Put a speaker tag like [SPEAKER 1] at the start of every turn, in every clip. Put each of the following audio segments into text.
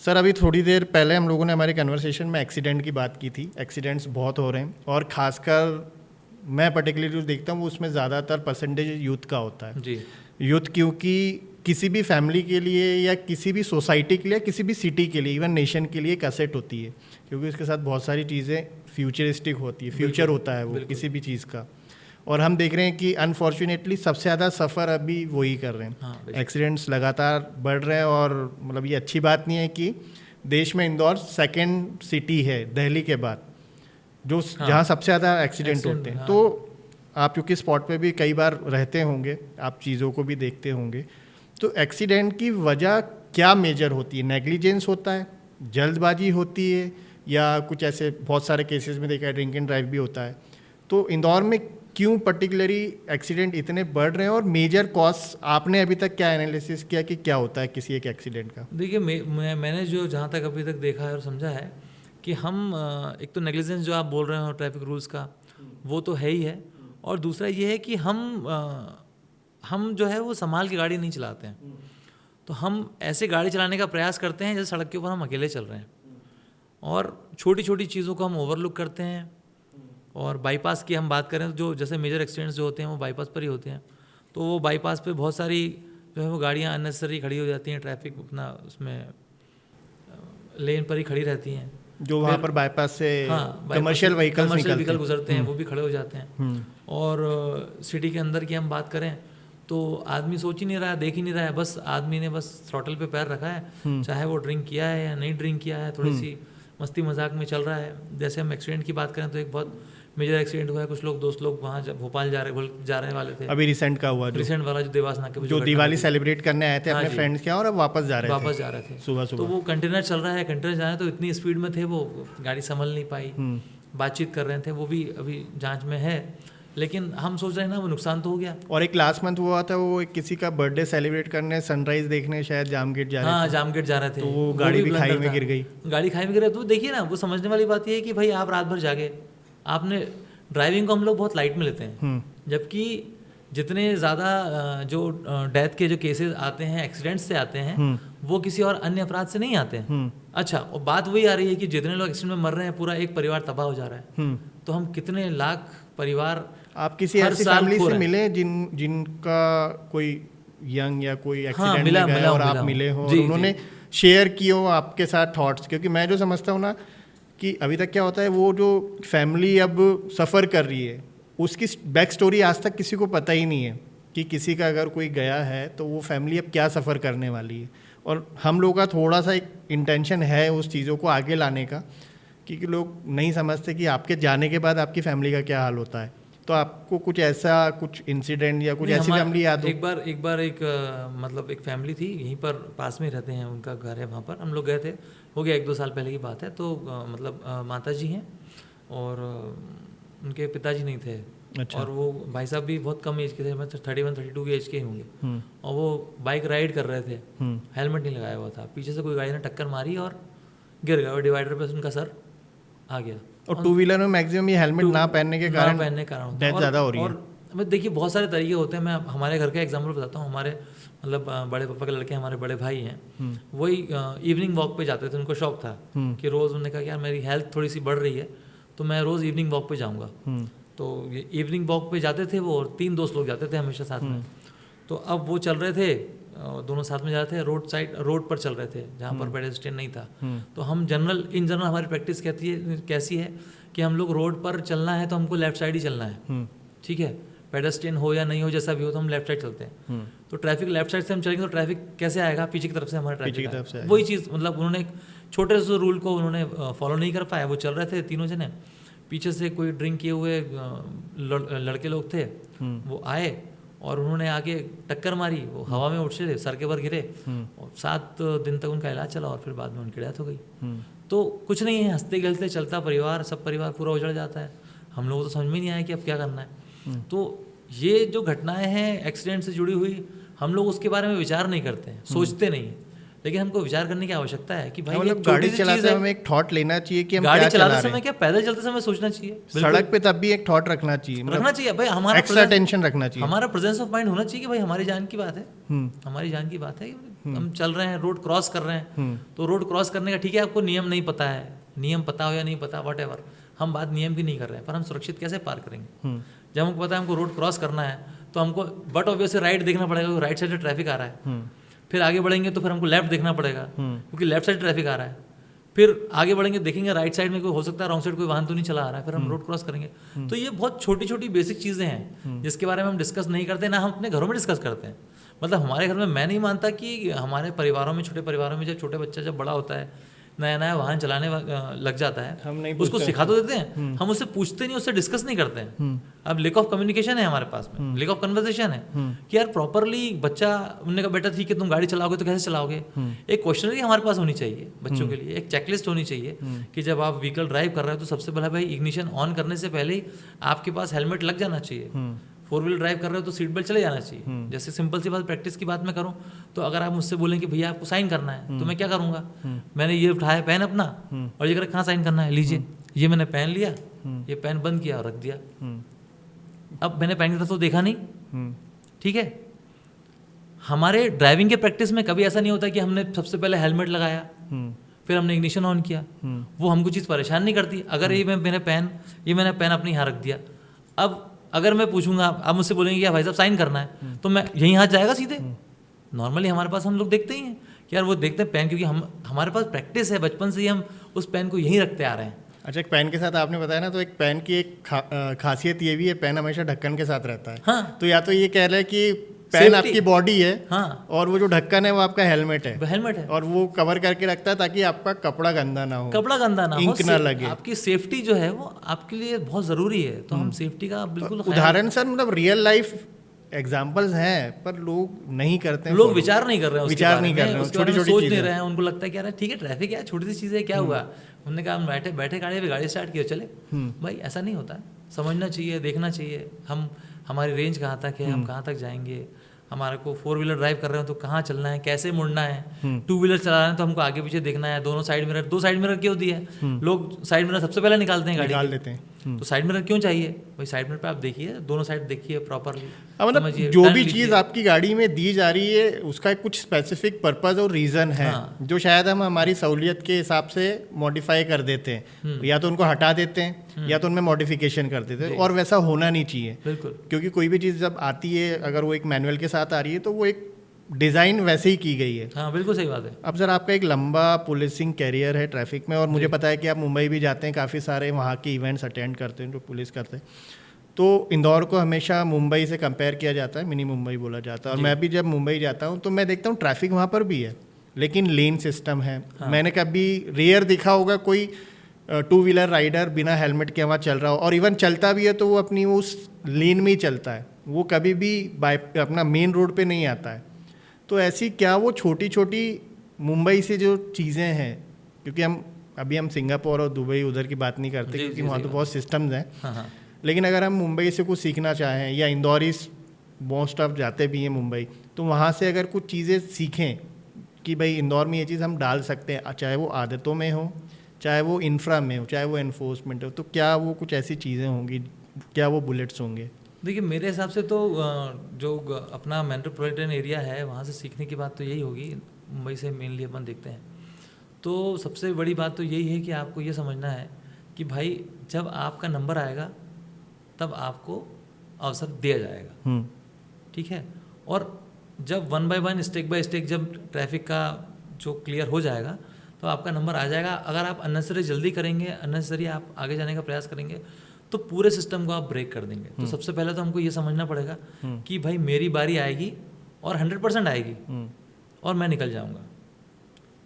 [SPEAKER 1] Sir अभी थोड़ी देर पहले हम लोगों ने हमारे कन्वर्सेशन में एक्सीडेंट की बात की थी। एक्सीडेंट्स बहुत हो रहे हैं और ख़ासकर मैं पर्टिकुलरली जो देखता हूँ उसमें ज़्यादातर परसेंटेज यूथ का होता है
[SPEAKER 2] जी।
[SPEAKER 1] यूथ, क्योंकि किसी भी फैमिली के लिए या किसी भी सोसाइटी के लिए, किसी भी सिटी के लिए, इवन नेशन के लिए एक असेट होती है, क्योंकि उसके साथ बहुत सारी चीज़ें फ्यूचरिस्टिक होती है, फ्यूचर होता है वो किसी भी चीज़ का। और हम देख रहे हैं कि अनफॉर्चुनेटली सबसे ज़्यादा सफ़र अभी वही कर रहे हैं।
[SPEAKER 2] हाँ,
[SPEAKER 1] एक्सीडेंट्स लगातार बढ़ रहे हैं और मतलब ये अच्छी बात नहीं है कि देश में इंदौर सेकंड सिटी है दिल्ली के बाद जो जहाँ सबसे ज़्यादा एक्सीडेंट होते हैं। तो आप क्योंकि स्पॉट पे भी कई बार रहते होंगे, आप चीज़ों को भी देखते होंगे, तो एक्सीडेंट की वजह क्या मेजर होती है? नेग्लिजेंस होता है, जल्दबाजी होती है, या कुछ ऐसे बहुत सारे केसेस में देखा है ड्रिंक एंड ड्राइव भी होता है। तो इंदौर में क्यों पर्टिकुलरली एक्सीडेंट इतने बढ़ रहे हैं और मेजर कॉज आपने अभी तक क्या एनालिसिस किया कि क्या होता है किसी एक एक्सीडेंट का?
[SPEAKER 2] देखिए मैंने जो जहाँ तक अभी तक देखा है और समझा है कि हम एक तो नेग्लिजेंस जो आप बोल रहे हो ट्रैफिक रूल्स का, वो तो है ही है, और दूसरा ये है कि हम जो है वो संभाल के गाड़ी नहीं चलाते हैं। तो हम ऐसे गाड़ी चलाने का प्रयास करते हैं जैसे सड़क के ऊपर हम अकेले चल रहे हैं, और छोटी छोटी चीज़ों को हम ओवरलुक करते हैं। और बाईपास की हम बात करें तो जो जैसे मेजर एक्सीडेंट्स जो होते हैं वो बाईपास पर ही होते हैं। तो वो बाईपास पे बहुत सारी जो है वो गाड़ियाँ अननेसेसरी खड़ी हो जाती हैं, ट्रैफिक अपना उसमें लेन पर ही खड़ी रहती हैं।
[SPEAKER 1] जो वहाँ पर बाईपास से कमर्शियल व्हीकल
[SPEAKER 2] गुजरते हैं, वो भी खड़े हो जाते हैं। और सिटी के अंदर की हम बात करें तो आदमी सोच ही नहीं रहा है, देख ही नहीं रहा है, बस आदमी ने बस थ्रॉटल पे पैर रखा है, चाहे वो ड्रिंक किया है या नहीं ड्रिंक किया है, थोड़ी सी मस्ती मजाक में चल रहा है। जैसे हम एक्सीडेंट की बात करें तो एक बहुत मेजर एक्सीडेंट हुआ है, कुछ लोग दोस्त लोग वहाँ भोपाल जाने वाले थे।
[SPEAKER 1] अभी रिसेंट का हुआ,
[SPEAKER 2] रिसेंट वाला जो देवास नाके पे
[SPEAKER 1] जो दिवाली सेलिब्रेट करने आए थे अपने फ्रेंड्स के यहाँ और अब वापस जा रहे थे सुबह।
[SPEAKER 2] तो वो कंटेनर चल रहा है, कंटेनर जा रहे हैं, तो इतनी स्पीड में थे वो गाड़ी संभल नहीं पाई, बातचीत कर रहे थे, वो भी अभी जांच में है। लेकिन हम सोच रहे हैं ना वो नुकसान तो हो गया।
[SPEAKER 1] और एक लास्ट मंथ हुआ था, वो किसी का बर्थडे सेलिब्रेट करने सनराइज देखने शायद जामगेट जा रहे थे।
[SPEAKER 2] हाँ, जामगेट जा रहे थे,
[SPEAKER 1] तो वो गाड़ी भी खाई में गिर गई।
[SPEAKER 2] गाड़ी खाई में गिर, तो देखिए ना, वो समझने वाली बात ये है कि भाई आप रात भर जागे, आपने ड्राइविंग को हम लोग बहुत लाइट में लेते हैं, जबकि जितने ज़्यादा जो डेथ के जो केसेस आते हैं एक्सीडेंट से आते हैं वो किसी और अन्य अपराध से नहीं आते हैं। अच्छा, और बात वही आ रही है कि जितने लोग एक्सीडेंट में मर रहे हैं पूरा एक परिवार तबाह हो जा रहा है। तो हम कितने लाख परिवार,
[SPEAKER 1] आप किसी ऐसी फैमिली से मिले जिनका कोई यंग या कोई एक्सीडेंट में गया और आप मिले हो और उन्होंने शेयर किए हो आपके साथ थॉट्स? क्योंकि मैं जो समझता हूँ ना कि अभी तक क्या होता है, वो जो फैमिली अब सफ़र कर रही है उसकी बैक स्टोरी आज तक किसी को पता ही नहीं है कि किसी का अगर कोई गया है तो वो फैमिली अब क्या सफ़र करने वाली है। और हम लोगों का थोड़ा सा एक इंटेंशन है उस चीज़ों को आगे लाने का, क्योंकि लोग नहीं समझते कि आपके जाने के बाद आपकी फैमिली का क्या हाल होता है। तो आपको कुछ ऐसा कुछ इंसिडेंट या कुछ ऐसी फैमिली याद हो?
[SPEAKER 2] एक बार मतलब एक फैमिली थी, यहीं पर पास में रहते हैं, उनका घर है वहाँ पर, हम लोग गए थे, हो गया 1-2 साल पहले की बात है। तो मतलब माता जी हैं और उनके पिताजी नहीं थे। अच्छा। और वो भाई साहब भी बहुत कम एज के थे, मतलब 31-32 एज के ही होंगे। और वो बाइक राइड कर रहे थे, हेलमेट नहीं लगाया हुआ था, पीछे से कोई गाड़ी ने टक्कर मारी और गिर गया, और डिवाइडर पे उनका सर आ गया।
[SPEAKER 1] और टू व्हीलर में मैक्सिमम ये हेलमेट ना पहनने के कारण डेथ ज़्यादा हो रही है।
[SPEAKER 2] और देखिए बहुत सारे तरीके होते हैं। मैं हमारे घर का एग्जांपल बताता हूँ। हमारे मतलब बड़े पापा के लड़के, हमारे बड़े भाई हैं, वही इवनिंग वॉक पे जाते थे, उनको शौक था कि रोज़ उन्होंने कहा कि यार मेरी हेल्थ थोड़ी सी बढ़ रही है तो मैं रोज़ इवनिंग वॉक पे जाऊँगा। तो ये इवनिंग वॉक पे जाते थे वो, और 3 दोस्त लोग जाते थे हमेशा साथ में। तो अब वो चल रहे थे, दोनों साथ में जा रहे थे, रोड पर चल रहे थे जहाँ पर पेडेस्ट्रियन नहीं था। तो हम इन जनरल हमारी प्रैक्टिस कैसी है कि हम लोग रोड पर चलना है तो हमको लेफ्ट साइड ही चलना है, ठीक है, पेडेस्ट्रियन हो या नहीं हो, जैसा भी हो, तो हम लेफ्ट साइड चलते हैं। तो ट्रैफिक लेफ्ट साइड से हम चलेंगे तो ट्रैफिक कैसे आएगा? पीछे की तरफ से हमारा ट्रैफिक, वही चीज़, मतलब उन्होंने एक छोटे से रूल को उन्होंने फॉलो नहीं कर पाया। वो चल रहे थे तीनों जने, पीछे से कोई ड्रिंक किए हुए लड़के लोग थे, वो आए और उन्होंने आगे टक्कर मारी, वो हवा में उछले थे, सर के ऊपर गिरे, और 7 दिन तक उनका इलाज चला और फिर बाद में उनकी डेथ हो गई। तो कुछ नहीं है, हंसते खेलते चलता परिवार, सब परिवार पूरा उजड़ जाता है। हम लोगों को तो समझ में नहीं आया कि अब क्या करना है। तो ये जो घटनाएं हैं एक्सीडेंट से जुड़ी हुई, हम लोग उसके बारे में विचार नहीं करते हैं, सोचते नहीं हैं, लेकिन हमको विचार करने की आवश्यकता है कि भाई
[SPEAKER 1] मतलब गाड़ी चलाते समय हमें एक थॉट लेना चाहिए कि हम
[SPEAKER 2] गाड़ी चलाते समय क्या, पैदल चलते समय सोचना चाहिए,
[SPEAKER 1] सड़क पे तब भी एक थॉट रखना चाहिए,
[SPEAKER 2] रखना चाहिए भाई, हमारा
[SPEAKER 1] एक्स्ट्रा टेंशन रखना चाहिए,
[SPEAKER 2] हमारा प्रेजेंस ऑफ माइंड होना चाहिए कि भाई हमारी जान की बात है, हमारी जान की बात है, हम चल रहे हैं, रोड क्रॉस कर रहे हैं, तो रोड क्रॉस करने का ठीक है आपको नियम नहीं पता है, नियम पता हो या नहीं पता व्हाटएवर, हम बात नियम की नहीं कर रहे हैं, पर हम सुरक्षित कैसे पार करेंगे। जब हमको पता है हमको रोड क्रॉस करना है तो हमको बट ऑब्वियसली राइट देखना पड़ेगा, राइट साइड से ट्रैफिक आ रहा है, फिर आगे बढ़ेंगे तो फिर हमको लेफ्ट देखना पड़ेगा क्योंकि लेफ्ट साइड ट्रैफिक आ रहा है, फिर आगे बढ़ेंगे देखेंगे राइट साइड में कोई हो सकता है रॉन्ग साइड कोई वाहन तो नहीं चला आ रहा है, फिर हम रोड क्रॉस करेंगे। तो ये बहुत छोटी छोटी बेसिक चीज़ें हैं जिसके बारे में हम डिस्कस नहीं करते, ना हम अपने घरों में डिस्कस करते हैं। मतलब हमारे घर में मैं नहीं मानता कि हमारे परिवारों में, छोटे परिवारों में जब छोटे बच्चा जब बड़ा होता है, नया नया वाहन चलाने लग जाता है,
[SPEAKER 1] हम नहीं
[SPEAKER 2] उसको सिखा तो देते हैं, हम उससे पूछते नहीं, उससे डिस्कस नहीं करते हैं। अब लेक ऑफ कम्युनिकेशन है हमारे पास में, लेक ऑफ कन्वर्सेशन है कि यार प्रॉपरली बच्चा, उन्होंने कहा बेटा ठीक है तुम गाड़ी चलाओगे तो कैसे चलाओगे, एक क्वेश्चनरी हमारे पास होनी चाहिए बच्चों के लिए, एक चेकलिस्ट होनी चाहिए कि जब आप व्हीकल ड्राइव कर रहे हो तो सबसे पहले भाई इग्निशन ऑन करने से पहले ही आपके पास हेलमेट लग जाना चाहिए। 4 व्हीलर ड्राइव कर रहे हो तो सीट बेल्ट चले जाना चाहिए। जैसे सिंपल सी बात, प्रैक्टिस की बात मैं करूं तो अगर आप मुझसे बोलें कि भैया आपको साइन करना है तो मैं क्या करूंगा, मैंने ये उठाया पेन अपना और ये कहाँ साइन करना है, लीजिए ये मैंने पेन लिया, ये पेन बंद किया और रख दिया। अब मैंने पेन की तरफ तो देखा नहीं, ठीक है। हमारे ड्राइविंग के प्रैक्टिस में कभी ऐसा नहीं होता कि हमने सबसे पहले हेलमेट लगाया फिर हमने इग्निशन ऑन किया, वो हमको चीज़ परेशान नहीं करती। अगर ये मैंने पेन अपने यहाँ रख दिया, अब अगर मैं पूछूंगा, आप मुझसे बोलेंगे कि भाई साहब साइन करना है, तो मैं यहीं हाथ जाएगा सीधे। नॉर्मली हमारे पास हम लोग देखते ही हैं कि यार वो देखते हैं पेन, क्योंकि हमारे पास प्रैक्टिस है, बचपन से ही हम उस पेन को यहीं रखते आ रहे हैं।
[SPEAKER 1] अच्छा, एक पेन के साथ आपने बताया ना, तो एक पेन की एक खासियत ये भी है, पेन हमेशा ढक्कन के साथ रहता है।
[SPEAKER 2] हाँ।
[SPEAKER 1] तो या तो ये कह रहे हैं कि पेन आपकी बॉडी है,
[SPEAKER 2] हाँ,
[SPEAKER 1] और वो जो ढक्कन है वो आपका हेलमेट है,
[SPEAKER 2] हेलमेट है,
[SPEAKER 1] और वो कवर करके रखता है ताकि आपका कपड़ा गंदा ना हो, इंक ना लगे।
[SPEAKER 2] आपकी सेफ्टी जो है वो आपके लिए बहुत ज़रूरी है, तो हम सेफ्टी का बिल्कुल
[SPEAKER 1] उदाहरण सर, मतलब रियल लाइफ एग्जाम्पल्स हैं पर लोग नहीं करते हैं,
[SPEAKER 2] लोग विचार नहीं कर रहे हैं,
[SPEAKER 1] विचार नहीं कर रहे हैं, छोटी छोटी
[SPEAKER 2] सोच नहीं रहे हैं। उनको लगता है कि यार ठीक है ट्रैफिक है, छोटी सी चीज़ है, क्या हुआ, उन्होंने कहा हम बैठे गाड़ी स्टार्ट किया चले। भाई ऐसा नहीं होता, समझना चाहिए, देखना चाहिए हमारी रेंज कहाँ तक है, हम कहाँ तक जाएंगे, हमारे को 4 व्हीलर ड्राइव कर रहे हो तो कहाँ चलना है, कैसे मुड़ना है, 2 व्हीलर चला रहे हैं तो हमको आगे पीछे देखना है, दोनों साइड मिरर, 2 साइड मिरर क्यों होती है, लोग साइड मिरर सबसे पहले निकालते हैं, निकाल देते हैं। तो साइड मिरर क्यों चाहिए भाई, साइड मिरर पे आप देखिए, दोनों साइड देखिए प्रॉपरली।
[SPEAKER 1] मतलब जो भी चीज़ आपकी गाड़ी में दी जा रही है उसका कुछ स्पेसिफिक पर्पस और रीज़न है, जो शायद हम हमारी सहूलियत के हिसाब से मॉडिफाई कर देते हैं, या तो उनको हटा देते हैं या तो उनमें मॉडिफिकेशन कर देते हैं, और वैसा होना नहीं चाहिए।
[SPEAKER 2] बिल्कुल,
[SPEAKER 1] क्योंकि कोई भी चीज़ जब आती है, अगर वो एक मैनुअल के साथ आ रही है तो वो एक डिज़ाइन वैसे ही की गई है।
[SPEAKER 2] हाँ बिल्कुल सही बात है।
[SPEAKER 1] अब सर आपका एक लंबा पुलिसिंग कैरियर है ट्रैफिक में, और मुझे पता है कि आप मुंबई भी जाते हैं, काफ़ी सारे वहाँ के इवेंट्स अटेंड करते हैं जो पुलिस करते हैं। तो इंदौर को हमेशा मुंबई से कंपेयर किया जाता है, मिनी मुंबई बोला जाता है, और मैं भी जब मुंबई जाता हूँ तो मैं देखता हूँ ट्रैफिक वहाँ पर भी है, लेकिन लेन सिस्टम है। हाँ। मैंने कभी रेयर देखा होगा कोई 2 व्हीलर राइडर बिना हेलमेट के वहाँ चल रहा हो, और इवन चलता भी है तो वो अपनी उस लेन में ही चलता है, वो कभी भी अपना मेन रोड पे नहीं आता है। तो ऐसी क्या वो छोटी छोटी मुंबई से जो चीज़ें हैं, क्योंकि हम सिंगापुर और दुबई उधर की बात नहीं करते क्योंकि वहाँ तो बहुत सिस्टम्स हैं, हाँ। लेकिन अगर हम मुंबई से कुछ सीखना चाहें, या इंदौरी मोस्ट ऑफ जाते भी हैं मुंबई, तो वहाँ से अगर कुछ चीज़ें सीखें कि भाई इंदौर में ये चीज़ हम डाल सकते हैं, चाहे वो आदतों में हो, चाहे वो इंफ्रा में हो, चाहे वो एनफोर्समेंट हो, तो क्या वो कुछ ऐसी चीज़ें होंगी, क्या वो बुलेट्स होंगे?
[SPEAKER 2] देखिए मेरे हिसाब से तो जो अपना मेट्रोपॉलिटन एरिया है वहाँ से सीखने की बात तो यही होगी, मुंबई से मेनली अपन देखते हैं। तो सबसे बड़ी बात तो यही है कि आपको ये समझना है कि भाई जब आपका नंबर आएगा तब आपको अवसर दिया जाएगा, ठीक है। और जब 1 बाय 1 स्टेप बाय स्टेप जब ट्रैफिक का जो क्लियर हो जाएगा तो आपका नंबर आ जाएगा। अगर आप अननेसेसरी जल्दी करेंगे, अननेसेसरी आप आगे जाने का प्रयास करेंगे तो पूरे सिस्टम को आप ब्रेक कर देंगे। तो सबसे पहले तो हमको ये समझना पड़ेगा कि भाई मेरी बारी आएगी और 100% आएगी और मैं निकल जाऊंगा।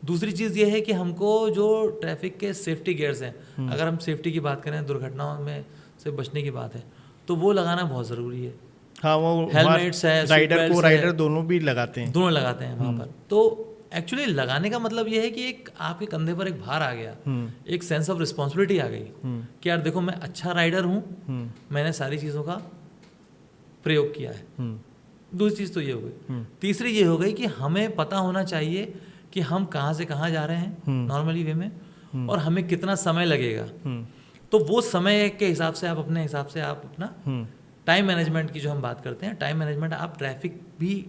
[SPEAKER 2] दूसरी चीज़ ये है कि हमको जो ट्रैफिक के सेफ्टी गियर्स हैं, अगर हम सेफ्टी की बात करें, दुर्घटनाओं में से बचने की बात है, तो वो लगाना बहुत ज़रूरी है।
[SPEAKER 1] हाँ, वो
[SPEAKER 2] हेलमेट्स है,
[SPEAKER 1] राइडर दोनों भी लगाते हैं,
[SPEAKER 2] दोनों लगाते हैं वहाँ पर। तो एक्चुअली लगाने का मतलब ये है कि एक आपके कंधे पर एक भार आ गया, एक सेंस ऑफ रिस्पॉन्सिबिलिटी आ गई कि यार देखो मैं अच्छा राइडर हूँ, मैंने सारी चीज़ों का प्रयोग किया है। दूसरी चीज़ तो ये हो गई। तीसरी ये हो गई कि हमें पता होना चाहिए कि हम कहाँ से कहाँ जा रहे हैं नॉर्मली वे में, और हमें कितना समय लगेगा। तो वो समय के हिसाब से आप अपने हिसाब से आप अपना टाइम मैनेजमेंट की जो हम बात करते हैं, टाइम मैनेजमेंट, आप ट्रैफिक भी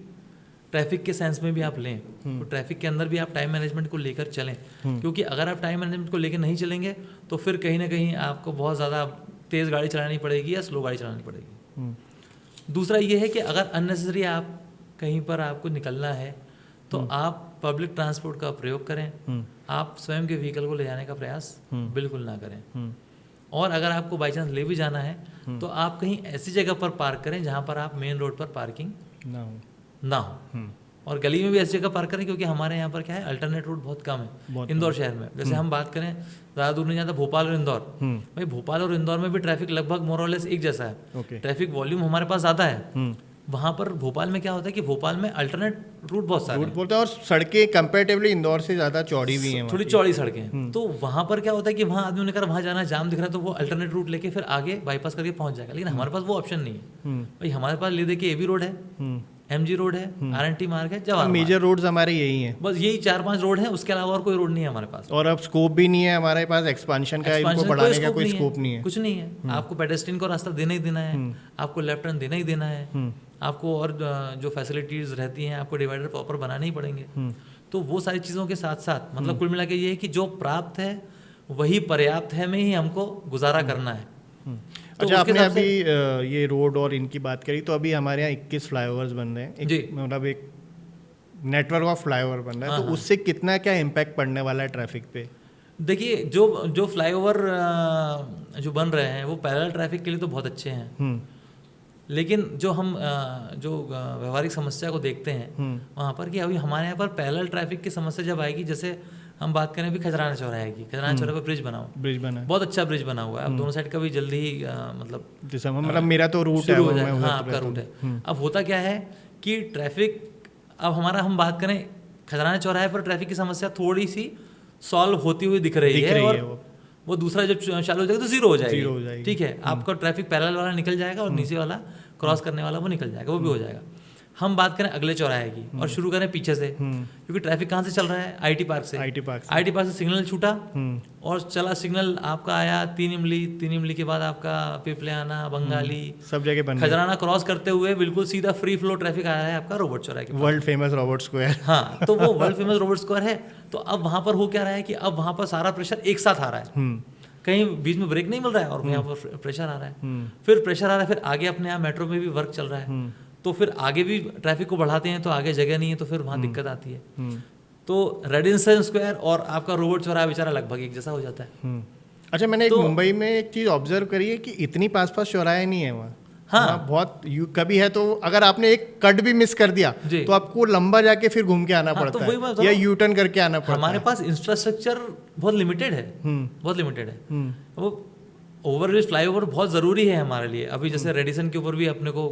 [SPEAKER 2] ट्रैफिक के सेंस में भी आप लें तो ट्रैफिक के अंदर भी आप टाइम मैनेजमेंट को लेकर चलें, क्योंकि अगर आप टाइम मैनेजमेंट को लेकर नहीं चलेंगे तो फिर कहीं ना कहीं आपको बहुत ज़्यादा तेज़ गाड़ी चलानी पड़ेगी या स्लो गाड़ी चलानी पड़ेगी। दूसरा ये है कि अगर अननेसेसरी आप कहीं पर आपको निकलना है तो आप पब्लिक ट्रांसपोर्ट का प्रयोग करें, आप स्वयं के व्हीकल को ले जाने का प्रयास बिल्कुल ना करें। और अगर आपको बाई चांस ले भी जाना है तो आप कहीं ऐसी जगह पर पार्क करें जहाँ पर आप मेन रोड पर पार्किंग ना हो। और गली में भी ऐसी जगह पार्क करें, क्योंकि हमारे यहाँ पर क्या है, अल्टरनेट रूट बहुत कम है इंदौर शहर में। जैसे हम बात करें ज़्यादा दूर नहीं जाता, भोपाल और इंदौर, भाई भोपाल और इंदौर में भी ट्रैफिक लगभग मोर और लेस एक जैसा है। ट्रैफिक वॉल्यूम हमारे पास ज़्यादा है, वहाँ पर भोपाल में क्या होता है कि भोपाल में अल्टरनेट रूट बहुत सारे हैं,
[SPEAKER 1] बोलते हैं, और सड़कें कंपैरेटिवली इंदौर से ज़्यादा चौड़ी भी हैं,
[SPEAKER 2] थोड़ी चौड़ी सड़कें। तो वहाँ पर क्या होता है कि वहाँ आदमी ने कहा वहाँ जाना, जाम दिख रहा है, तो वो अल्टरनेट रूट लेके फिर आगे बाईपास करके पहुँच जाएगा। लेकिन हमारे पास वो ऑप्शन नहीं है भाई, हमारे पास ले देखिए एबी रोड है, MG रोड है, RNT मार्ग है, जवाहर
[SPEAKER 1] मेजर रोड्स हमारे यही हैं,
[SPEAKER 2] बस यही 4-5 रोड हैं, उसके अलावा और कोई रोड नहीं है हमारे पास।
[SPEAKER 1] और अब स्कोप भी नहीं है हमारे पास एक्सपांशन का, इनको बढ़ाने का कोई स्कोप नहीं है,
[SPEAKER 2] कुछ नहीं है। आपको पेडेस्ट्रियन को रास्ता देना ही देना है, आपको लेफ्ट टर्न देना ही देना है, आपको और जो फैसिलिटीज रहती हैं आपको डिवाइडर प्रॉपर बनाने ही पड़ेंगे। तो वो सारी चीज़ों के साथ साथ मतलब कुल मिला के ये है कि जो प्राप्त है वही पर्याप्त है में ही हमको गुजारा करना है।
[SPEAKER 1] तो अच्छा, आपने अभी ये रोड और इनकी बात करी, तो अभी हमारे यहाँ 21 फ्लाईओवर्स बन रहे हैं, मतलब एक नेटवर्क ऑफ फ्लाईओवर बन रहा है, तो उससे कितना क्या इम्पैक्ट पड़ने वाला है ट्रैफिक पे?
[SPEAKER 2] देखिए, जो फ्लाईओवर जो बन रहे हैं वो पैरेलल ट्रैफिक के लिए तो बहुत अच्छे हैं, लेकिन जो हम जो व्यवहारिक समस्या को देखते हैं वहाँ पर कि अभी हमारे यहाँ पर पैरेलल ट्रैफिक की समस्या जब आएगी, जैसे हम बात करें अभी खजराना चौराहे की, खजराना चौराहे पर ब्रिज बना, बहुत अच्छा ब्रिज बना हुआ है। अब दोनों साइड का भी जल्दी ही
[SPEAKER 1] मतलब मेरा तो रूट है,
[SPEAKER 2] हाँ आपका रूट है। अब होता क्या है कि ट्रैफिक, अब हमारा हम बात करें खजराना चौराहे पर ट्रैफिक की समस्या थोड़ी सी सॉल्व होती हुई दिख रही है, और वो दूसरा जब चालू हो जाएगा तो जीरो हो जाएगी। ठीक है, आपका ट्रैफिक पैरेलल वाला निकल जाएगा और नीचे वाला क्रॉस करने वाला वो निकल जाएगा, वो भी हो जाएगा। हम बात करें अगले चौराहे की और शुरू करें पीछे से, क्योंकि ट्रैफिक कहाँ से चल रहा है, IT पार्क से। IT पार्क से सिग्नल छूटा और चला सिग्नल आपका आया 3 इमली के बाद आपका पिपलियाना, बंगाली,
[SPEAKER 1] सब जगह बन,
[SPEAKER 2] खजराना क्रॉस करते हुए बिल्कुल सीधा फ्री फ्लो ट्रैफिक आया है आपका रोबोट चौराहे के,
[SPEAKER 1] वर्ल्ड फेमस रोबोट स्क्वायर।
[SPEAKER 2] हाँ, तो वो वर्ल्ड फेमस रोबोट स्क्वायर है। तो अब वहाँ पर हो क्या रहा है कि अब वहाँ पर सारा प्रेशर एक साथ आ रहा है, कहीं बीच में ब्रेक नहीं मिल रहा है और यहाँ पर प्रेशर आ रहा है, फिर प्रेशर आ रहा है, फिर आगे अपने यहाँ मेट्रो में भी वर्क चल रहा है, तो फिर आगे भी ट्रैफिक को बढ़ाते हैं तो आगे जगह नहीं है, तो फिर वहाँ दिक्कत आती है। तो रेडिसन स्क्वायर और आपका रोबोट चौराहा बेचारा लगभग एक जैसा हो जाता है।
[SPEAKER 1] अच्छा, मैंने एक मुंबई में एक चीज़ ऑब्जर्व करी है कि इतनी पास चौराहे नहीं है वहाँ। हाँ, बहुत कभी है तो अगर आपने एक कट भी मिस कर दिया तो आपको लंबा जाके फिर घूम के आना पड़ता है या यू टर्न करके आना पड़ता है।
[SPEAKER 2] हमारे पास इंफ्रास्ट्रक्चर बहुत लिमिटेड है, बहुत लिमिटेड है। वो ओवरब्रिज फ्लाईओवर बहुत ज़रूरी है हमारे लिए। अभी जैसे रेडिसन के ऊपर भी अपने को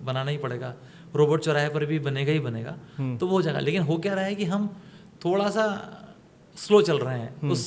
[SPEAKER 2] बनाना ही पड़ेगा, रोबोट चौराहे पर भी बनेगा ही बनेगा, तो वो जगह। लेकिन हो क्या रहा है कि हम थोड़ा सा स्लो चल रहे हैं उस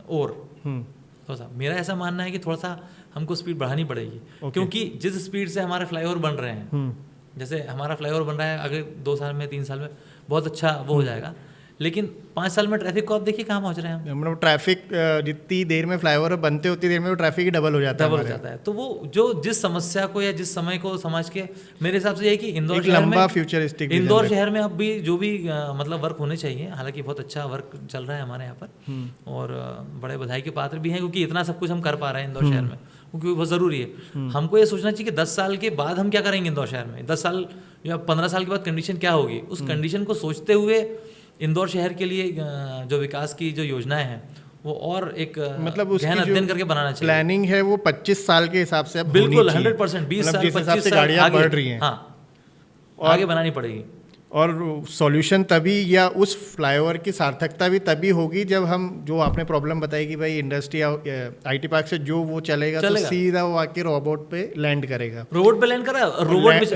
[SPEAKER 2] थोड़ा सा। मेरा ऐसा मानना है कि थोड़ा सा हमको स्पीड बढ़ानी पड़ेगी, क्योंकि जिस स्पीड से हमारे फ्लाईओवर बन रहे हैं, जैसे हमारा फ्लाईओवर बन रहा है अगर 2 साल में 3 साल में बहुत अच्छा वो हो जाएगा, लेकिन 5 साल में ट्रैफिक को आप देखिए कहाँ पहुँच रहे हैं हम।
[SPEAKER 1] मतलब ट्रैफिक जितनी देर में फ्लाईओवर बनते उतनी देर में वो ट्रैफिक ही डबल हो जाता है।
[SPEAKER 2] तो वो जो जिस समस्या को या जिस समय को समझ के, मेरे हिसाब से ये है कि इंदौर शहर में
[SPEAKER 1] फ्यूचरिस्टिक
[SPEAKER 2] इंदौर शहर में अब भी जो भी मतलब वर्क होने चाहिए, हालांकि बहुत अच्छा वर्क चल रहा है हमारे यहाँ पर और बड़े बधाई के पात्र भी हैं, क्योंकि इतना सब कुछ हम कर पा रहे हैं इंदौर शहर में, क्योंकि बहुत ज़रूरी है। हमको ये सोचना चाहिए कि 10 साल के बाद हम क्या करेंगे इंदौर शहर में, 10 साल या 15 साल के बाद कंडीशन क्या होगी, उस कंडीशन को सोचते हुए इंदौर शहर के लिए जो विकास की जो योजनाएं हैं वो और एक
[SPEAKER 1] मतलब
[SPEAKER 2] गहन अध्ययन करके बनाना चाहिए।
[SPEAKER 1] प्लानिंग है वो 25 साल के हिसाब से
[SPEAKER 2] बिल्कुल 100%, 20 साल 25 साल
[SPEAKER 1] गाड़ियां बढ़ रही हैं,
[SPEAKER 2] हाँ, आगे बनानी पड़ेगी।
[SPEAKER 1] और सॉल्यूशन तभी, या उस फ्लाईओवर की सार्थकता भी तभी होगी जब हम, जो आपने प्रॉब्लम बताई कि भाई इंडस्ट्री IT पार्क से जो वो चलेगा तो सीधा वो आके रोबोट पे लैंड करेगा,
[SPEAKER 2] रोबोट पे लैंड करा,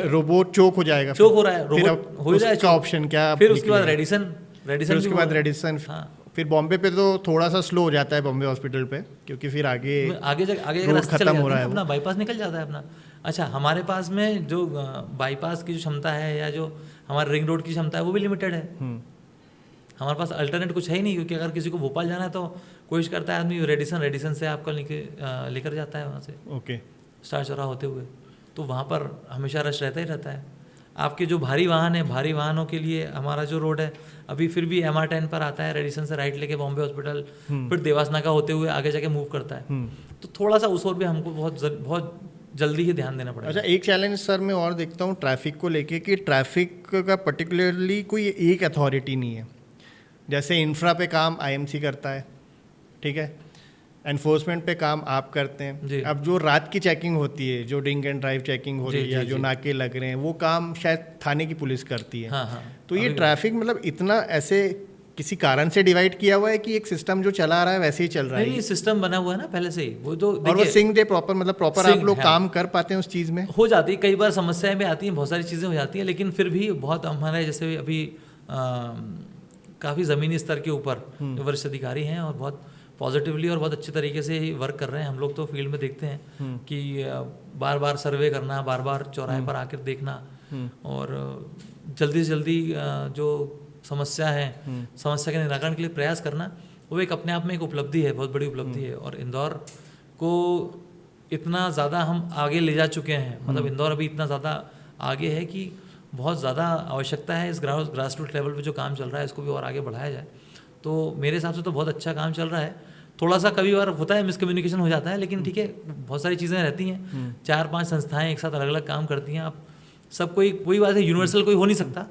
[SPEAKER 1] रोबोट चोक हो जाएगा,
[SPEAKER 2] चोक हो रहा है, रोबोट हो जाए
[SPEAKER 1] का ऑप्शन क्या,
[SPEAKER 2] फिर उसके बाद रेडिसन,
[SPEAKER 1] उसके बाद रेडिसन, फिर बॉम्बे पे तो थोड़ा सा स्लो हो जाता है, बॉम्बे हॉस्पिटल पे, क्योंकि फिर आगे
[SPEAKER 2] खत्म हो रहा है, अपना बाईपास निकल जाता है अपना। अच्छा, हमारे पास में जो बाईपास की जो क्षमता है या जो हमारे रिंग रोड की क्षमता है वो भी लिमिटेड है। हमारे पास अल्टरनेट कुछ है ही नहीं, क्योंकि अगर किसी को भोपाल जाना है तो कोशिश करता है आदमी रेडिसन से आपका लेकर जाता है वहाँ से,
[SPEAKER 1] ओके,
[SPEAKER 2] स्टार चौराहा होते हुए, तो वहाँ पर हमेशा रश रहता ही रहता है। आपके जो भारी वाहन है, भारी वाहनों के लिए हमारा जो रोड है अभी फिर भी MR10 पर आता है, रेडिसन से राइट लेके बॉम्बे हॉस्पिटल, फिर देवास नाका होते हुए आगे जाके मूव करता है। तो थोड़ा सा उस ओर भी हमको बहुत जल्दी ही ध्यान देना पड़ेगा।
[SPEAKER 1] अच्छा, एक चैलेंज सर मैं और देखता हूँ ट्रैफिक को लेके कि ट्रैफिक का पर्टिकुलरली कोई एक अथॉरिटी नहीं है। जैसे इंफ्रा पे काम IMC करता है, ठीक है, एनफोर्समेंट पे काम आप करते हैं। अब जो रात की चेकिंग होती है, जो ड्रिंक एंड ड्राइव चेकिंग हो रही है या जो नाके लग रहे हैं, वो काम शायद थाने की पुलिस करती है।
[SPEAKER 2] हाँ,
[SPEAKER 1] तो ये ट्रैफिक मतलब इतना ऐसे किसी कारण से डिवाइड किया हुआ है कि एक सिस्टम जो चला रहा है वैसे ही चल रहा है?
[SPEAKER 2] नहीं, सिस्टम बना हुआ है ना पहले से ही, वो तो
[SPEAKER 1] और वो सिंक डे प्रॉपर मतलब प्रॉपर आप लोग काम कर पाते हैं उस चीज़ में?
[SPEAKER 2] हो जाती है, कई बार समस्याएं भी आती हैं, बहुत सारी चीज़ें हो जाती हैं, लेकिन फिर भी बहुत हमारे जैसे अभी काफ़ी ज़मीनी स्तर के ऊपर जो वरिष्ठ अधिकारी हैं और बहुत पॉजिटिवली और बहुत अच्छे तरीके से वर्क कर रहे हैं। हम लोग तो फील्ड में देखते हैं कि बार बार सर्वे करना, बार बार चौराहे पर आकर देखना और जल्दी से जल्दी जो समस्या है, समस्या के निराकरण के लिए प्रयास करना, वो एक अपने आप में एक उपलब्धि है, बहुत बड़ी उपलब्धि है। और इंदौर को इतना ज़्यादा हम आगे ले जा चुके हैं, मतलब इंदौर अभी इतना ज़्यादा आगे है कि बहुत ज़्यादा आवश्यकता है इस ग्रास रूट लेवल पे जो काम चल रहा है इसको भी और आगे बढ़ाया जाए। तो मेरे हिसाब से तो बहुत अच्छा काम चल रहा है। थोड़ा सा कभी बार होता है, मिसकम्युनिकेशन हो जाता है, लेकिन ठीक है, बहुत सारी चीज़ें रहती हैं, 4-5 संस्थाएं एक साथ अलग अलग काम करती हैं। आप सब कोई बात है, यूनिवर्सल कोई हो नहीं सकता,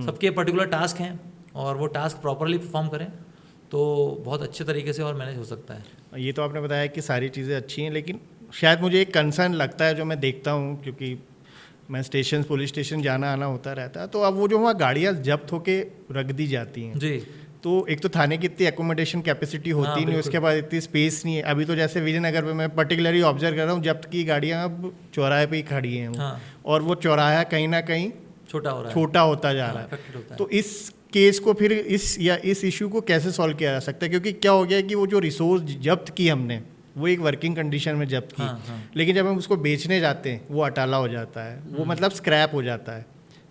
[SPEAKER 2] सबके पर्टिकुलर टास्क हैं और वो टास्क प्रॉपरली परफॉर्म करें तो बहुत अच्छे तरीके से और मैनेज हो सकता है।
[SPEAKER 1] ये तो आपने बताया कि सारी चीज़ें अच्छी हैं, लेकिन शायद मुझे एक कंसर्न लगता है जो मैं देखता हूँ, क्योंकि मैं स्टेशन पुलिस स्टेशन जाना आना होता रहता है, तो अब वो जो वहाँ गाड़ियाँ जब्त होके रख दी जाती हैं
[SPEAKER 2] जी,
[SPEAKER 1] तो एक तो थाने की इतनी एकोमोडेशन कैपेसिटी होती नहीं, उसके बाद इतनी स्पेस नहीं है। अभी तो जैसे विजयनगर में मैं पर्टिकुलरली ऑब्जर्व कर रहा हूँ, जब्त की गाड़ियाँ अब चौराहे पे ही खड़ी हैं और वो चौराहा कहीं ना कहीं छोटा होता जा रहा है। तो इस केस को फिर इस इशू को कैसे सॉल्व किया जा सकता है? क्योंकि क्या हो गया कि वो जो रिसोर्स जब्त की हमने वो एक वर्किंग कंडीशन में जब्त की, लेकिन जब हम उसको बेचने जाते हैं वो अटाला हो जाता है, वो मतलब स्क्रैप हो जाता है।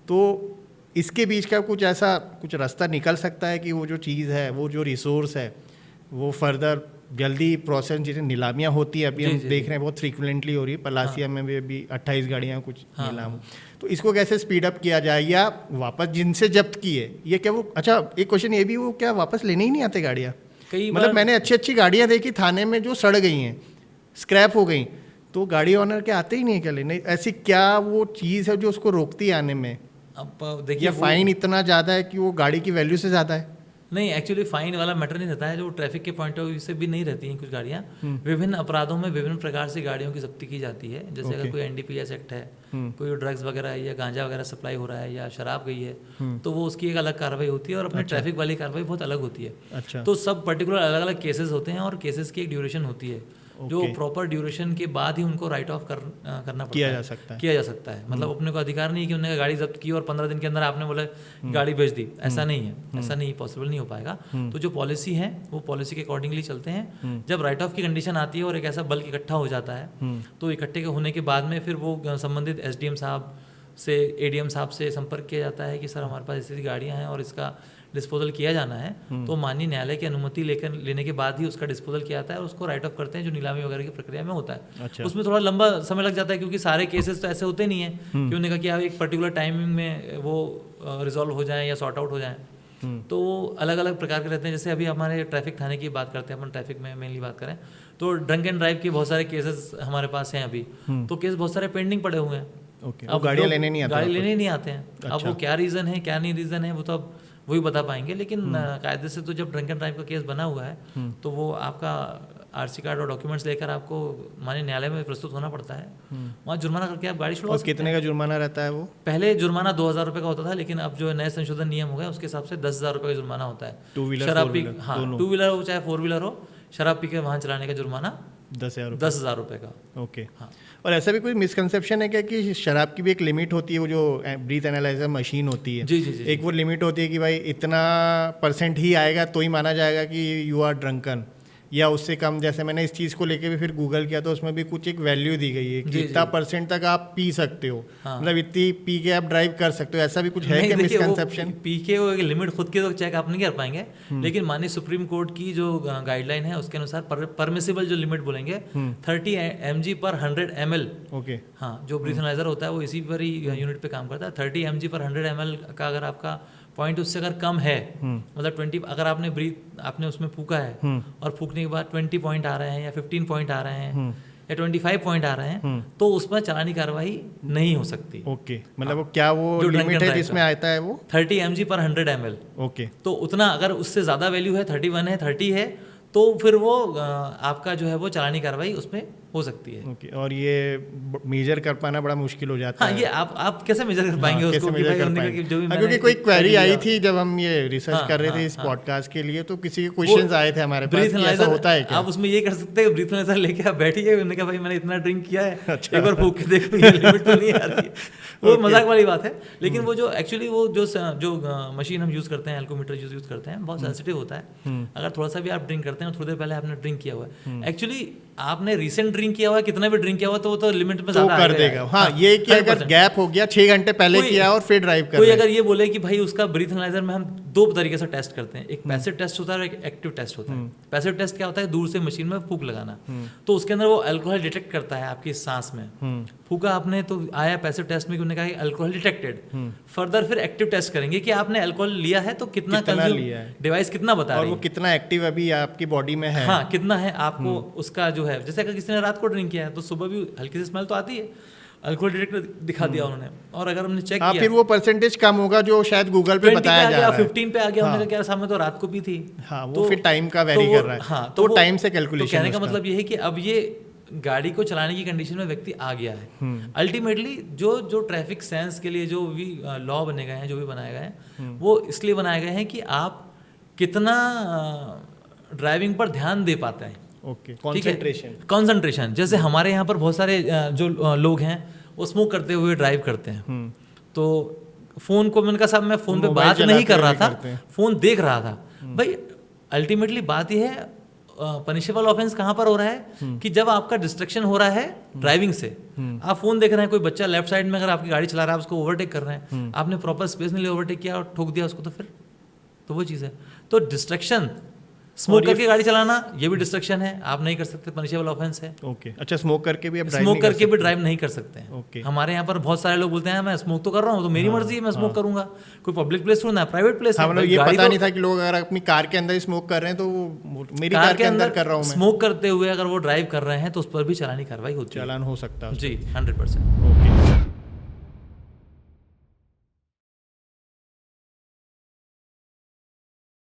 [SPEAKER 1] तो इसके बीच का कुछ रास्ता निकल सकता है कि वो जो चीज़ है, वो जो रिसोर्स है, वो फर्दर जल्दी प्रोसेस, जिसे नीलामियाँ होती है अभी हम देख रहे हैं बहुत फ्रीक्वेंटली हो रही है, पलासिया में भी अभी 28 गाड़ियाँ कुछ नीलाम, तो इसको कैसे स्पीड अप किया जाए या वापस जिनसे जब्त की है ये क्या वो, अच्छा एक क्वेश्चन ये भी, वो क्या वापस लेने ही नहीं आते गाड़ियाँ? मतलब मैंने अच्छी गाड़ियाँ देखी थाने में जो सड़ गई हैं, स्क्रैप हो गई, तो गाड़ी ऑनर के आते ही नहीं है क्या लेने? ऐसी क्या वो चीज़ है जो उसको रोकती है आने में?
[SPEAKER 2] अब देखिए,
[SPEAKER 1] फाइन इतना ज़्यादा है कि वो गाड़ी की वैल्यू से ज़्यादा है?
[SPEAKER 2] नहीं, एक्चुअली फाइन वाला मैटर नहीं रहता है, जो ट्रैफिक के पॉइंट ऑफ व्यू से भी नहीं रहती हैं कुछ गाड़ियाँ। विभिन्न अपराधों में विभिन्न प्रकार से गाड़ियों की जब्ती की जाती है। जैसे अगर कोई NDPS एक्ट है, कोई ड्रग्स वगैरह है या गांजा वगैरह सप्लाई हो रहा है या शराब गई है, तो वो उसकी एक अलग कार्रवाई होती है और अपनी ट्रैफिक वाली कार्रवाई बहुत अलग होती है।
[SPEAKER 1] अच्छा।
[SPEAKER 2] तो सब पर्टिकुलर अलग अलग केसेस होते हैं और केसेस की एक ड्यूरेशन होती है, जो प्रॉपर ड्यूरेशन के बाद ही उनको राइट ऑफ करना पड़ता है, किया जा सकता है। मतलब अपने को अधिकार नहीं है कि उन्होंने गाड़ी जब्त की और 15 दिन के अंदर आपने बोला गाड़ी बेच दी, ऐसा नहीं है, ऐसा नहीं, पॉसिबल नहीं हो पाएगा। तो जो पॉलिसी है वो पॉलिसी के अकॉर्डिंगली चलते हैं। जब राइट ऑफ की कंडीशन आती है और एक ऐसा बल्क इकट्ठा हो जाता है, तो इकट्ठे होने के बाद में फिर वो संबंधित SDM साहब से, ADM साहब से संपर्क किया जाता है कि सर हमारे पास ऐसी गाड़ियाँ हैं और इसका डिस्पोजल किया जाना है, तो माननीय न्यायालय की अनुमति लेने के बाद ही उसका डिस्पोजल किया जाता है और उसको राइट ऑफ करते हैं, जो नीलामी वगैरह की प्रक्रिया में होता है। अच्छा। उसमें थोड़ा लंबा समय लग जाता है क्योंकि सारे केसेस तो ऐसे होते नहीं है कि उन्होंने कहा कि आप एक पर्टिकुलर टाइमिंग में वो रिजॉल्व हो जाएं या सॉर्ट आउट हो जाएं, तो अलग अलग प्रकार के रहते हैं। जैसे अभी हमारे ट्रैफिक थाने की बात करते हैं, अपन ट्रैफिक में मेनली बात करें तो ड्रंक एंड ड्राइव के बहुत सारे केसेस हमारे पास हैं अभी, तो केस बहुत सारे पेंडिंग पड़े हुए हैं।
[SPEAKER 1] अब गाड़ी लेने नहीं
[SPEAKER 2] आते हैं। अब वो क्या रीज़न है, क्या नहीं रीज़न है, वो तो अब वही बता पाएंगे, लेकिन कायदे से तो जब ड्रंक एंड ड्राइव का केस बना हुआ है तो वो आपका RC कार्ड और डॉक्यूमेंट्स लेकर आपको माननीय न्यायालय में प्रस्तुत होना पड़ता है, वहाँ जुर्माना करके आप गाड़ी छुड़वा सकते हैं।
[SPEAKER 1] कितने का जुर्माना रहता है वो?
[SPEAKER 2] पहले जुर्माना 2000 रुपये का होता था, लेकिन अब जो नए संशोधन नियम हो गए उसके हिसाब से 10,000 रुपये का जुर्माना होता है।
[SPEAKER 1] टू व्हीलर,
[SPEAKER 2] टू व्हीलर हो चाहे 4 व्हीलर हो, शराब पी के वाहन चलाने का जुर्माना 10,000 रुपये का।
[SPEAKER 1] ओके, हाँ। और ऐसा भी कोई मिसकंसेप्शन है क्या कि शराब की भी एक लिमिट होती है, वो जो ब्रीथ एनालाइजर मशीन होती है?
[SPEAKER 2] जी।
[SPEAKER 1] एक वो लिमिट होती है कि भाई इतना % ही आएगा तो ही माना जाएगा कि यू आर ड्रंकन, या उससे कम, जैसे मैंने इस चीज़ को लेके भी फिर गूगल किया तो उसमें भी कुछ एक वैल्यू दी गई है कि इतना % तक आप पी सकते हो, मतलब इतनी पी के आप ड्राइव कर सकते हो, ऐसा भी कुछ है क्या मिसकंसेप्शन?
[SPEAKER 2] पी के वो एक लिमिट खुद की तो चेक आप नहीं कर पाएंगे, लेकिन माननीय सुप्रीम कोर्ट की जो गाइडलाइन है उसके अनुसार परमिसिबल जो लिमिट बोलेंगे 30 mg पर 100 ml।
[SPEAKER 1] ओके,
[SPEAKER 2] हाँ, जो ब्रीथ एनालाइजर होता है वो इसी पर ही यूनिट पे काम करता है। 30 mg पर 100 ml का अगर आपका पॉइंट उससे अगर कम है, मतलब 20, अगर आपने उसमें फूका है और फूकने के बाद 20 पॉइंट आ रहे हैं या 15 पॉइंट आ रहे हैं या 25 पॉइंट आ रहे हैं, तो उसमें चालानी कार्रवाई नहीं हो सकती।
[SPEAKER 1] ओके, मतलब वो क्या वो लिमिट है जिसमें आता है वो
[SPEAKER 2] 30 mg पर 100 ml।
[SPEAKER 1] ओके,
[SPEAKER 2] तो उतना, अगर उससे ज़्यादा वैल्यू है, 31 है, 30 है, तो फिर वो आपका जो है वो चालानी कार्रवाई उसमें हो सकती है।
[SPEAKER 1] ओके, और ये मेजर कर पाना बड़ा मुश्किल हो जाता है।
[SPEAKER 2] ये आप कैसे मेजर कर पाएंगे उसको?
[SPEAKER 1] क्योंकि कोई क्वेरी आई थी जब हम ये रिसर्च कर रहे थे इस पॉडकास्ट के लिए, तो किसी के क्वेश्चंस आए थे हमारे पास कि ऐसा होता है क्या?
[SPEAKER 2] आप उसमें ये कर सकते हैं, ब्रीथ एनालाइजर लेके आप बैठिए, उन्होंने कहा भाई मैंने इतना ड्रिंक किया है, एक बार फूक के देखो ये लिमिट तो नहीं आ रही है। वो मजाक वाली बात है, लेकिन वो जो एक्चुअली वो जो मशीन हम यूज़ करते हैं, एल्कोमीटर यूज़ करते हैं, बहुत सेंसिटिव होता है। अगर थोड़ा सा भी आप ड्रिंक करते हैं, थोड़ी देर पहले आपने ड्रिंक किया हुआ है, एक्चुअली आपने रिसेंट ड्रिंक किया हुआ है, कितना भी ड्रिंक किया हुआ, तो वो तो लिमिट में ज़्यादा
[SPEAKER 1] कर देगा। हाँ, ये कि अगर गैप हो गया 6 घंटे पहले किया और फिर ड्राइव कर,
[SPEAKER 2] कोई अगर ये बोले कि भाई उसका ब्रीथ एनालाइजर में हम 2 तरीके से टेस्ट करते हैं, एक पैसिव टेस्ट होता है और एक एक्टिव टेस्ट होता है। पैसिव टेस्ट क्या होता है? दूर से मशीन में फूक लगाना, तो उसके अंदर वो अल्कोहल डिटेक्ट करता है आपकी सांस में। फूका आपने तो आया पैसिव टेस्ट में, उन्होंने कहा अल्कोहल डिटेक्टेड। फर्दर फिर एक्टिव टेस्ट करेंगे कि आपने अल्कोहल लिया है तो कितना लिया है, डिवाइस कितना बता रही है,
[SPEAKER 1] और वो कितना एक्टिव अभी आपकी बॉडी में है।
[SPEAKER 2] हाँ, कितना है आपको उसका जो है, जैसे अगर किसी ने रात को ड्रिंक किया है तो सुबह भी हल्की सी स्मेल तो आती है, अल्कोहल डिटेक्टर दिखा दिया उन्होंने, और अगर हमने चेक किया
[SPEAKER 1] फिर वो % कम होगा जो शायद गूगल पे बताया जा रहा है,
[SPEAKER 2] 15 पे आ गया, उन्होंने कहा सामने तो रात को भी थी।
[SPEAKER 1] हाँ, वो फिर टाइम का वेरी कर रहा है।
[SPEAKER 2] हाँ,
[SPEAKER 1] तो टाइम से कैलकुलेशन।
[SPEAKER 2] कहने का मतलब ये है कि अब ये गाड़ी को चलाने की कंडीशन में व्यक्ति आ गया है। अल्टीमेटली जो ट्रैफिक सेंस के लिए जो भी लॉ बने गए हैं, जो भी बनाए गए हैं, वो इसलिए बनाए गए हैं कि आप कितना ड्राइविंग पर ध्यान दे पाते हैं।
[SPEAKER 1] Okay, concentration.
[SPEAKER 2] जैसे हमारे यहाँ पर बहुत सारे जो लोग हैं वो स्मोक करते हुए ड्राइव करते हैं, तो फोन को, मैंने कहा साहब मैं फोन पे बात नहीं कर रहा था, फोन देख रहा था। भाई अल्टीमेटली बात यह है, पनिशेबल ऑफेंस कहाँ पर हो रहा है कि जब आपका डिस्ट्रक्शन हो रहा है ड्राइविंग से, आप फोन देख रहे हैं, कोई बच्चा लेफ्ट साइड में अगर आपकी गाड़ी चला रहा है, उसको ओवरटेक कर रहे हैं, आपने प्रॉपर स्पेस नहीं लिया, ओवरटेक किया और ठोक दिया उसको, तो फिर तो वो चीज़ है। तो डिस्ट्रक्शन, स्मोक करके गाड़ी चलाना ये भी डिस्ट्रक्शन है, आप नहीं कर सकते, पनिशेबल ऑफेंस है।
[SPEAKER 1] ओके, अच्छा, स्मोक करके भी
[SPEAKER 2] ड्राइव नहीं कर सकते हैं।
[SPEAKER 1] ओके,
[SPEAKER 2] हमारे यहाँ पर बहुत सारे लोग बोलते हैं मैं स्मोक तो कर रहा हूँ, तो मेरी मर्जी है, मैं स्मोक करूंगा, कोई पब्लिक प्लेस थोड़ा ना, प्राइवेट प्लेस है।
[SPEAKER 1] मतलब ये पता नहीं था कि लोग अगर अपनी कार के अंदर स्मोक कर रहे हैं तो मेरी कार के अंदर कर रहा हूँ,
[SPEAKER 2] स्मोक करते हुए अगर वो ड्राइव कर रहे हैं तो उस पर भी चालानी कार्रवाई होती है,
[SPEAKER 1] चालान हो सकता है
[SPEAKER 2] जी 100%।
[SPEAKER 1] ओके।